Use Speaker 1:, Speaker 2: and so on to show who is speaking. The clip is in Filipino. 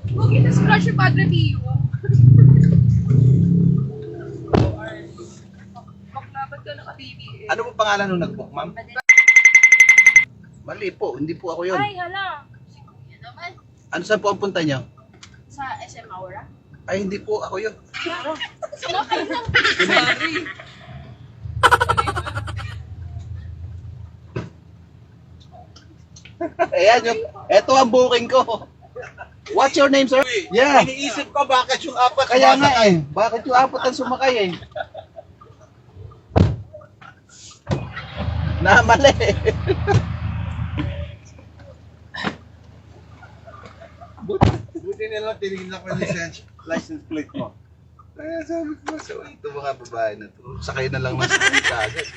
Speaker 1: Huwag kita scratch yung Padre Pio. Bakla, ba't ka naka-BBS?
Speaker 2: Ano po pangalan nung nag-book, ma'am? Mali po, hindi po ako yun.
Speaker 1: Ay, hala. Si Kuya naman.
Speaker 2: Ano saan po ang punta niyo?
Speaker 1: Sa SM Aura?
Speaker 2: Ay, hindi po ako yun.
Speaker 1: Sumakay lang. Sorry.
Speaker 2: Ayan yung, eto ang booking ko. What's your name, sir? Yeah.
Speaker 3: Iniisip ko bakit yung apat
Speaker 2: Kaya nga eh, bakit yung apat ang sumakay eh? Namali.
Speaker 3: Buti nilang tinignan ko yung license plate mo.
Speaker 2: Kaya sabi ko, so ito mga babae na to, sakay na lang ng sakay agad.